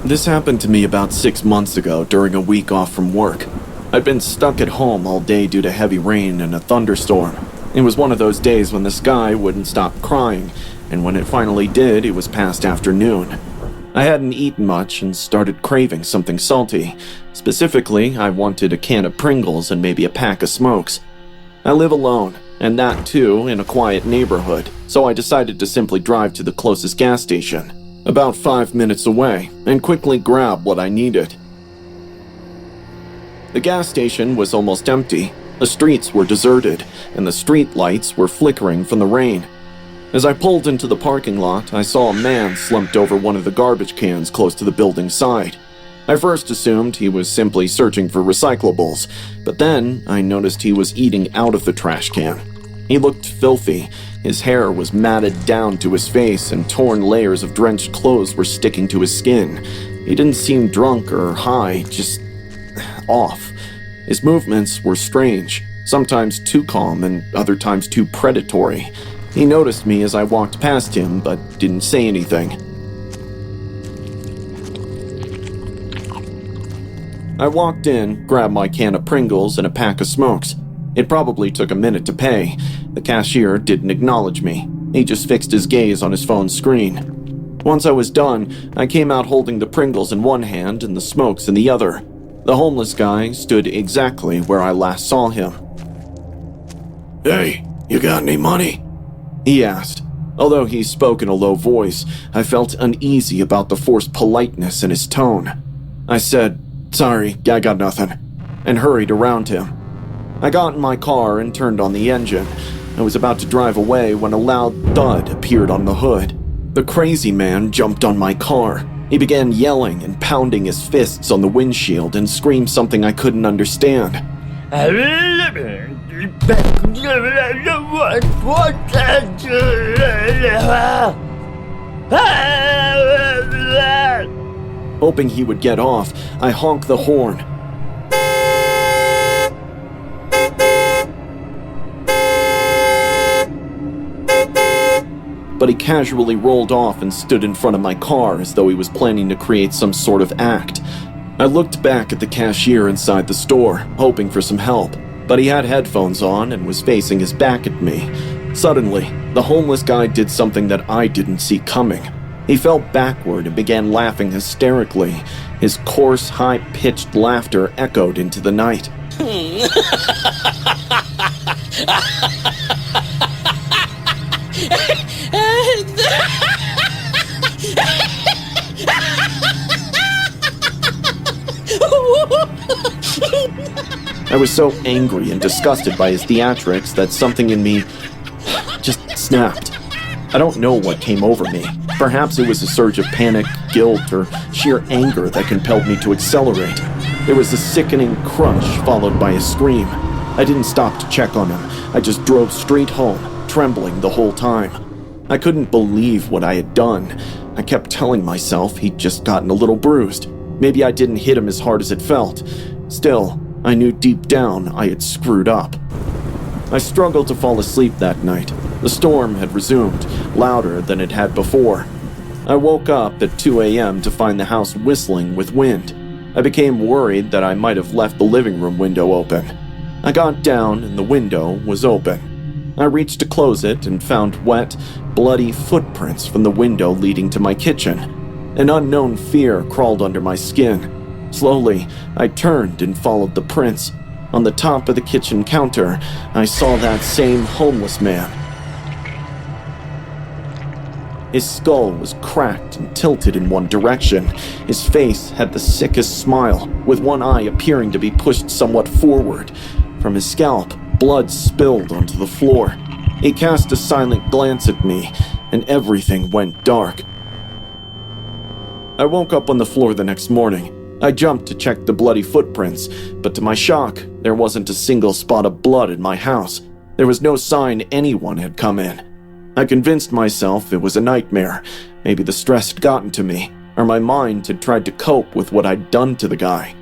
This happened to me about 6 months ago during a week off from work. I'd been stuck at home all day due to heavy rain and a thunderstorm. It was one of those days when the sky wouldn't stop crying, and when it finally did, it was past afternoon. I hadn't eaten much and started craving something salty. Specifically, I wanted a can of Pringles and maybe a pack of smokes. I live alone, and that too in a quiet neighborhood, so I decided to simply drive to the closest gas station, about 5 minutes away, and quickly grab what I needed. The gas station was almost empty. The streets were deserted, and the street lights were flickering from the rain. As I pulled into the parking lot, I saw a man slumped over one of the garbage cans close to the building's side. I first assumed he was simply searching for recyclables, but then I noticed he was eating out of the trash can. He looked filthy. His hair was matted down to his face, and torn layers of drenched clothes were sticking to his skin. He didn't seem drunk or high, just off. His movements were strange, sometimes too calm and other times too predatory. He noticed me as I walked past him, but didn't say anything. I walked in, grabbed my can of Pringles and a pack of smokes. It probably took a minute to pay. The cashier didn't acknowledge me. He just fixed his gaze on his phone screen. Once I was done, I came out holding the Pringles in one hand and the smokes in the other. The homeless guy stood exactly where I last saw him. "Hey, you got any money?" he asked. Although he spoke in a low voice, I felt uneasy about the forced politeness in his tone. I said, "Sorry, I got nothing," and hurried around him. I got in my car and turned on the engine. I was about to drive away when a loud thud appeared on the hood. The crazy man jumped on my car. He began yelling and pounding his fists on the windshield and screamed something I couldn't understand. Hoping he would get off, I honked the horn. But he casually rolled off and stood in front of my car as though he was planning to create some sort of act. I looked back at the cashier inside the store, hoping for some help, but he had headphones on and was facing his back at me. Suddenly, the homeless guy did something that I didn't see coming. He fell backward and began laughing hysterically. His coarse, high-pitched laughter echoed into the night. I was so angry and disgusted by his theatrics that something in me just snapped. I don't know what came over me. Perhaps it was a surge of panic, guilt, or sheer anger that compelled me to accelerate. There was a sickening crunch followed by a scream. I didn't stop to check on him. I just drove straight home, trembling the whole time. I couldn't believe what I had done. I kept telling myself he'd just gotten a little bruised. Maybe I didn't hit him as hard as it felt. Still, I knew deep down I had screwed up. I struggled to fall asleep that night. The storm had resumed, louder than it had before. I woke up at 2 a.m. to find the house whistling with wind. I became worried that I might have left the living room window open. I got down and the window was open. I reached to close it and found wet, bloody footprints from the window leading to my kitchen. An unknown fear crawled under my skin. Slowly, I turned and followed the prints. On the top of the kitchen counter, I saw that same homeless man. His skull was cracked and tilted in one direction. His face had the sickest smile, with one eye appearing to be pushed somewhat forward. From his scalp, blood spilled onto the floor. He cast a silent glance at me, and everything went dark. I woke up on the floor the next morning. I jumped to check the bloody footprints, but to my shock, there wasn't a single spot of blood in my house. There was no sign anyone had come in. I convinced myself it was a nightmare. Maybe the stress had gotten to me, or my mind had tried to cope with what I'd done to the guy.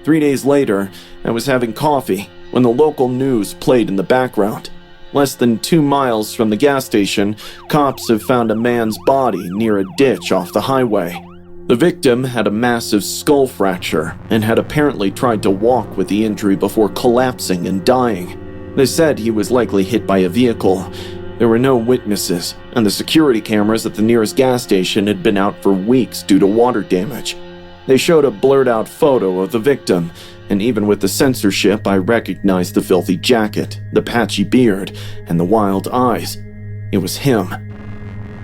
3 days later, I was having coffee when the local news played in the background. Less than 2 miles from the gas station, cops have found a man's body near a ditch off the highway. The victim had a massive skull fracture and had apparently tried to walk with the injury before collapsing and dying. They said he was likely hit by a vehicle. There were no witnesses, and the security cameras at the nearest gas station had been out for weeks due to water damage. They showed a blurred-out photo of the victim, and even with the censorship, I recognized the filthy jacket, the patchy beard, and the wild eyes. It was him.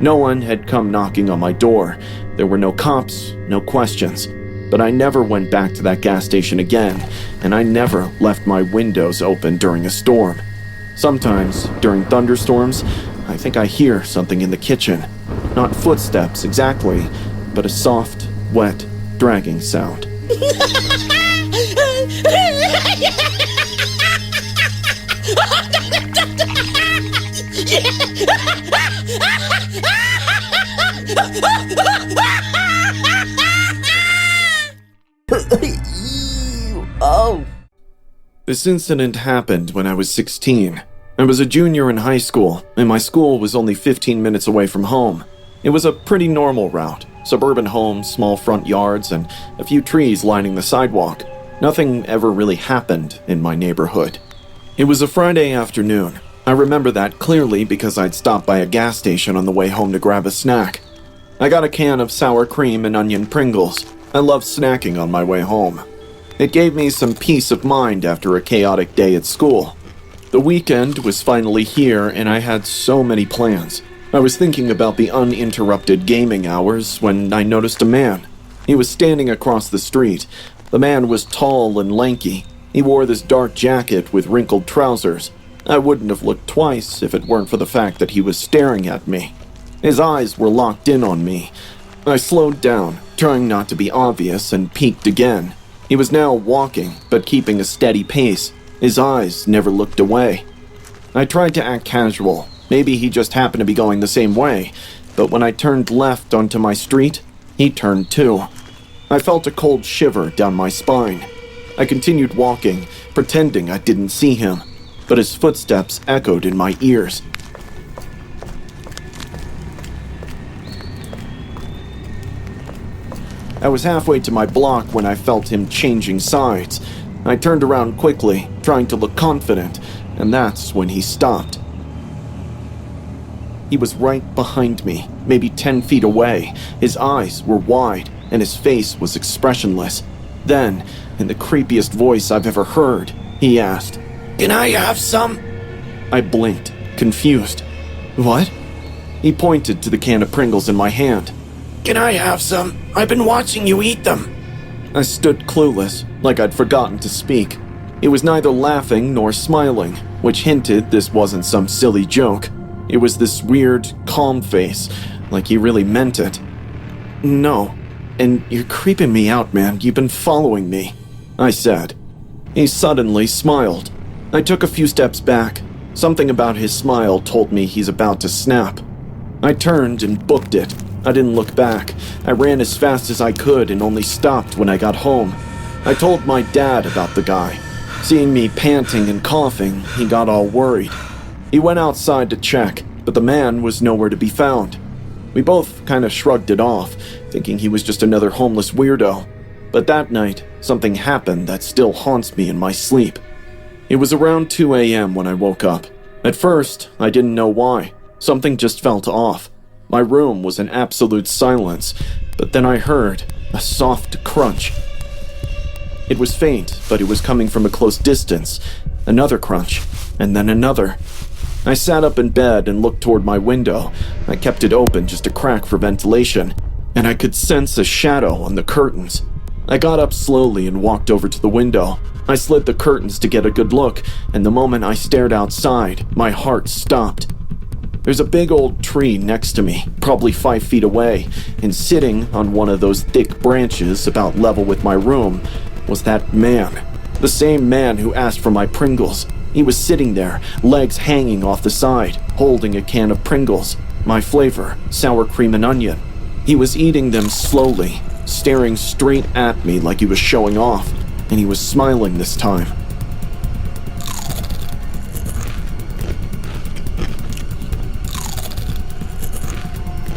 No one had come knocking on my door. There were no cops, no questions. But I never went back to that gas station again, and I never left my windows open during a storm. Sometimes, during thunderstorms, I think I hear something in the kitchen. Not footsteps exactly, but a soft, wet, dragging sound. Oh. This incident happened when I was 16. I was a junior in high school, and my school was only 15 minutes away from home. It was a pretty normal route. Suburban homes, small front yards, and a few trees lining the sidewalk. Nothing ever really happened in my neighborhood. It was a Friday afternoon. I remember that clearly because I'd stopped by a gas station on the way home to grab a snack. I got a can of sour cream and onion Pringles. I love snacking on my way home. It gave me some peace of mind after a chaotic day at school. The weekend was finally here, and I had so many plans. I was thinking about the uninterrupted gaming hours when I noticed a man. He was standing across the street. The man was tall and lanky. He wore this dark jacket with wrinkled trousers. I wouldn't have looked twice if it weren't for the fact that he was staring at me. His eyes were locked in on me. I slowed down, trying not to be obvious, and peeked again. He was now walking, but keeping a steady pace. His eyes never looked away. I tried to act casual. Maybe he just happened to be going the same way, but when I turned left onto my street, he turned too. I felt a cold shiver down my spine. I continued walking, pretending I didn't see him, but his footsteps echoed in my ears. I was halfway to my block when I felt him changing sides. I turned around quickly, trying to look confident, and that's when he stopped. He was right behind me, maybe 10 feet away. His eyes were wide, and his face was expressionless. Then, in the creepiest voice I've ever heard, he asked, "Can I have some?" I blinked, confused. "What?" He pointed to the can of Pringles in my hand. "Can I have some? I've been watching you eat them." I stood clueless, like I'd forgotten to speak. He was neither laughing nor smiling, which hinted this wasn't some silly joke. It was this weird, calm face, like he really meant it. "No, and you're creeping me out, man. You've been following me," I said. He suddenly smiled. I took a few steps back. Something about his smile told me he's about to snap. I turned and booked it. I didn't look back. I ran as fast as I could and only stopped when I got home. I told my dad about the guy. Seeing me panting and coughing, he got all worried. He went outside to check, but the man was nowhere to be found. We both kind of shrugged it off, thinking he was just another homeless weirdo. But that night, something happened that still haunts me in my sleep. It was around 2 a.m. when I woke up. At first, I didn't know why. Something just felt off. My room was in absolute silence, but then I heard a soft crunch. It was faint, but it was coming from a close distance. Another crunch, and then another. I sat up in bed and looked toward my window. I kept it open just a crack for ventilation, and I could sense a shadow on the curtains. I got up slowly and walked over to the window. I slid the curtains to get a good look, and the moment I stared outside, my heart stopped. There's a big old tree next to me, probably 5 feet away, and sitting on one of those thick branches about level with my room was that man. The same man who asked for my Pringles. He was sitting there, legs hanging off the side, holding a can of Pringles. My flavor, sour cream and onion. He was eating them slowly, staring straight at me like he was showing off, and he was smiling this time.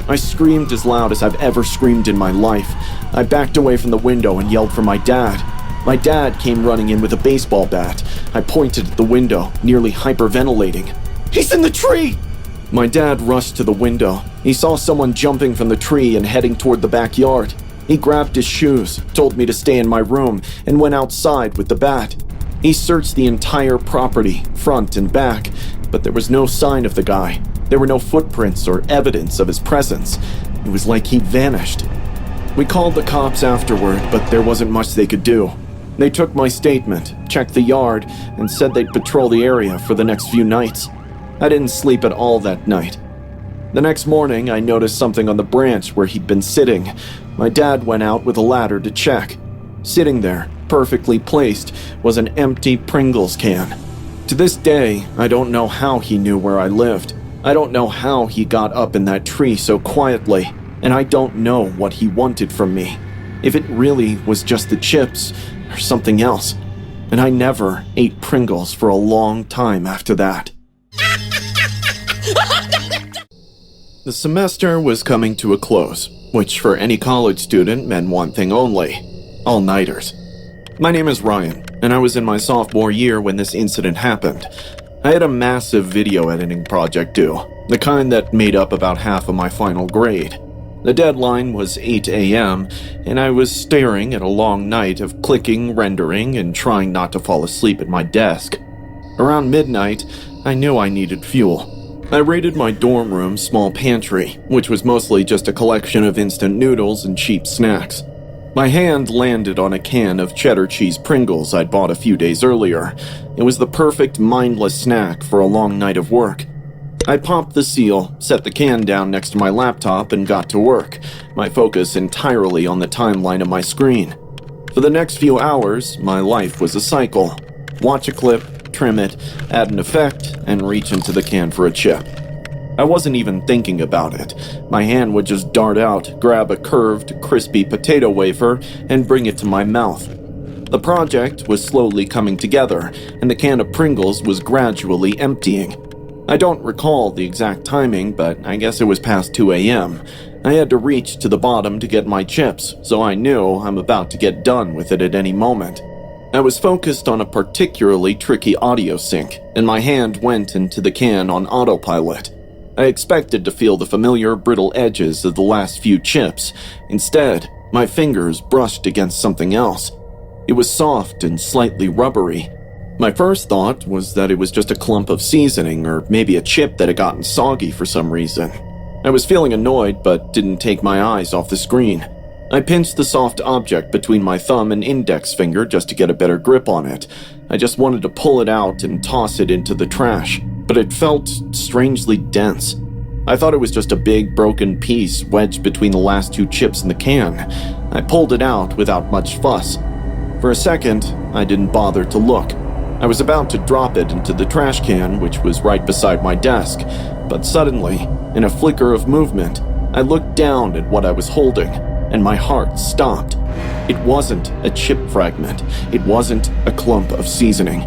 I screamed as loud as I've ever screamed in my life. I backed away from the window and yelled for my dad. My dad came running in with a baseball bat. I pointed at the window, nearly hyperventilating. "He's in the tree!" My dad rushed to the window. He saw someone jumping from the tree and heading toward the backyard. He grabbed his shoes, told me to stay in my room, and went outside with the bat. He searched the entire property, front and back, but there was no sign of the guy. There were no footprints or evidence of his presence. It was like he'd vanished. We called the cops afterward, but there wasn't much they could do. They took my statement, checked the yard, and said they'd patrol the area for the next few nights. I didn't sleep at all that night. The next morning, I noticed something on the branch where he'd been sitting. My dad went out with a ladder to check. Sitting there, perfectly placed, was an empty Pringles can. To this day, I don't know how he knew where I lived. I don't know how he got up in that tree so quietly, and I don't know what he wanted from me. If it really was just the chips, or something else. And I never ate Pringles for a long time after that. The semester was coming to a close, which for any college student meant one thing only: all-nighters. My name is Ryan, and I was in my sophomore year when this incident happened. I had a massive video editing project due, the kind that made up about half of my final grade. The deadline was 8 a.m., and I was staring at a long night of clicking, rendering, and trying not to fall asleep at my desk. Around midnight, I knew I needed fuel. I raided my dorm room's small pantry, which was mostly just a collection of instant noodles and cheap snacks. My hand landed on a can of cheddar cheese Pringles I'd bought a few days earlier. It was the perfect mindless snack for a long night of work. I popped the seal, set the can down next to my laptop, and got to work, my focus entirely on the timeline of my screen. For the next few hours, my life was a cycle. Watch a clip, trim it, add an effect, and reach into the can for a chip. I wasn't even thinking about it. My hand would just dart out, grab a curved, crispy potato wafer, and bring it to my mouth. The project was slowly coming together, and the can of Pringles was gradually emptying. I don't recall the exact timing, but I guess it was past 2 a.m. I had to reach to the bottom to get my chips, so I knew I'm about to get done with it at any moment. I was focused on a particularly tricky audio sync, and my hand went into the can on autopilot. I expected to feel the familiar brittle edges of the last few chips. Instead, my fingers brushed against something else. It was soft and slightly rubbery. My first thought was that it was just a clump of seasoning, or maybe a chip that had gotten soggy for some reason. I was feeling annoyed, but didn't take my eyes off the screen. I pinched the soft object between my thumb and index finger just to get a better grip on it. I just wanted to pull it out and toss it into the trash, but it felt strangely dense. I thought it was just a big broken piece wedged between the last two chips in the can. I pulled it out without much fuss. For a second, I didn't bother to look. I was about to drop it into the trash can, which was right beside my desk, but suddenly, in a flicker of movement, I looked down at what I was holding, and my heart stopped. It wasn't a chip fragment. It wasn't a clump of seasoning.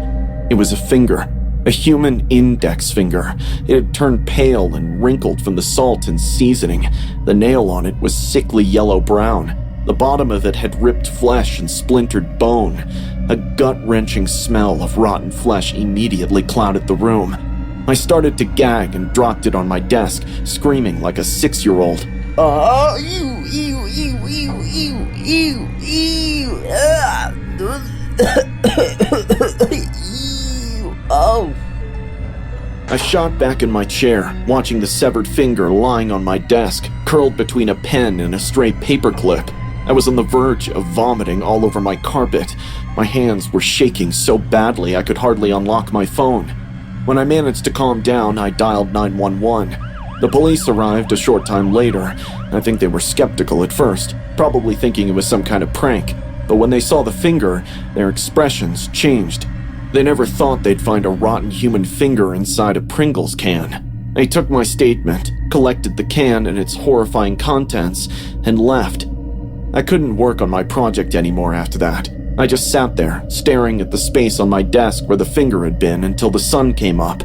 It was a finger, a human index finger. It had turned pale and wrinkled from the salt and seasoning. The nail on it was sickly yellow-brown. The bottom of it had ripped flesh and splintered bone. A gut-wrenching smell of rotten flesh immediately clouded the room. I started to gag and dropped it on my desk, screaming like a 6-year-old. Oh, oh. I shot back in my chair, watching the severed finger lying on my desk, curled between a pen and a stray paperclip. I was on the verge of vomiting all over my carpet. My hands were shaking so badly I could hardly unlock my phone. When I managed to calm down, I dialed 911. The police arrived a short time later. I think they were skeptical at first, probably thinking it was some kind of prank. But when they saw the finger, their expressions changed. They never thought they'd find a rotten human finger inside a Pringles can. They took my statement, collected the can and its horrifying contents, and left. I couldn't work on my project anymore after that. I just sat there, staring at the space on my desk where the finger had been until the sun came up.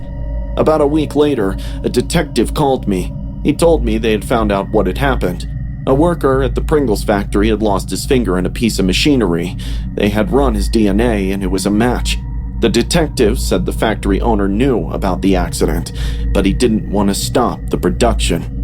About a week later, a detective called me. He told me they had found out what had happened. A worker at the Pringles factory had lost his finger in a piece of machinery. They had run his DNA and it was a match. The detective said the factory owner knew about the accident, but he didn't want to stop the production.